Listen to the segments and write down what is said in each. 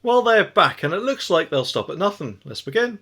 Well, they're back and it looks like they'll stop at nothing. Let's begin.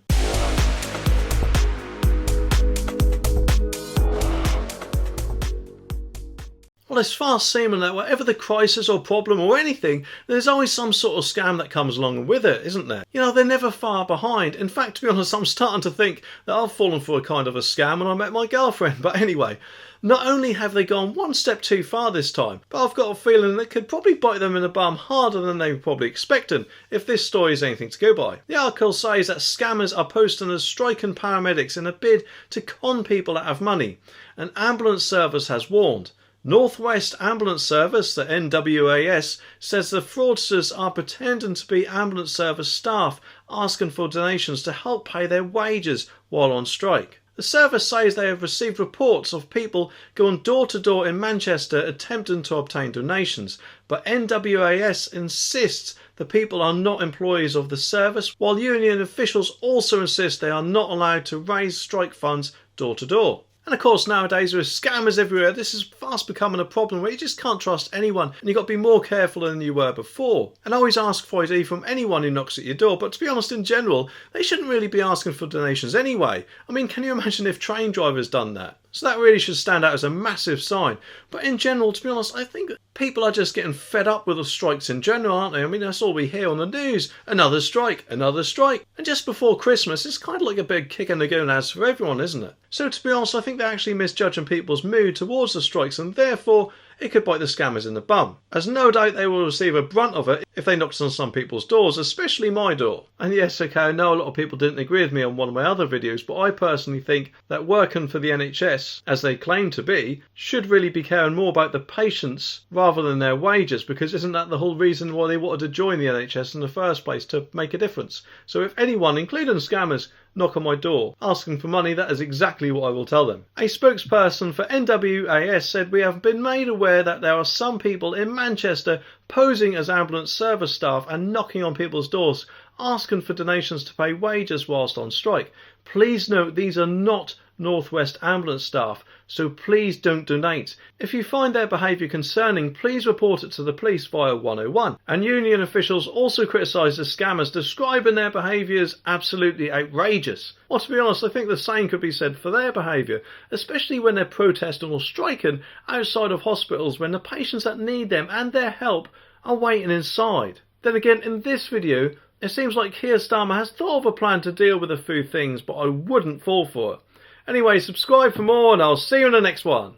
Well, it's fast seeming that whatever the crisis or problem or anything, there's always some sort of scam that comes along with it, isn't there? You know, they're never far behind. In fact, to be honest, I'm starting to think that I've fallen for a kind of a scam when I met my girlfriend. But anyway, not only have they gone one step too far this time, but I've got a feeling that it could probably bite them in the bum harder than they were probably expecting, if this story is anything to go by. The article says that scammers are posting as striking paramedics in a bid to con people out of money. An ambulance service has warned. Northwest Ambulance Service, the NWAS, says the fraudsters are pretending to be ambulance service staff asking for donations to help pay their wages while on strike. The service says they have received reports of people going door to door in Manchester attempting to obtain donations, but NWAS insists the people are not employees of the service, while union officials also insist they are not allowed to raise strike funds door to door. And of course, nowadays there are scammers everywhere. This is fast becoming a problem where you just can't trust anyone and you've got to be more careful than you were before. And always ask for ID from anyone who knocks at your door. But to be honest, in general, they shouldn't really be asking for donations anyway. I mean, can you imagine if train drivers done that? So that really should stand out as a massive sign. But in general, to be honest, I think people are just getting fed up with the strikes in general, aren't they? I mean, that's all we hear on the news. Another strike, another strike. And just before Christmas, it's kind of like a big kick in the gonads for everyone, isn't it? So to be honest, I think they're actually misjudging people's mood towards the strikes, and therefore it could bite the scammers in the bum. As no doubt they will receive a brunt of it if they knocked on some people's doors, especially my door. And yes, okay, I know a lot of people didn't agree with me on one of my other videos, but I personally think that working for the NHS, as they claim to be, should really be caring more about the patients rather than their wages, because isn't that the whole reason why they wanted to join the NHS in the first place, to make a difference? So if anyone, including scammers, knock on my door asking for money, that is exactly what I will tell them. A spokesperson for NWAS said, "We have been made aware that there are some people in Manchester posing as ambulance service staff and knocking on people's doors asking for donations to pay wages whilst on strike. Please note these are not Northwest Ambulance staff, so please don't donate. If you find their behaviour concerning, please report it to the police via 101. And union officials also criticised the scammers, describing their behaviour as absolutely outrageous. Well, to be honest, I think the same could be said for their behaviour, especially when they're protesting or striking outside of hospitals when the patients that need them and their help are waiting inside. Then again, in this video, it seems like Keir Starmer has thought of a plan to deal with a few things, but I wouldn't fall for it. Anyway, subscribe for more and I'll see you in the next one.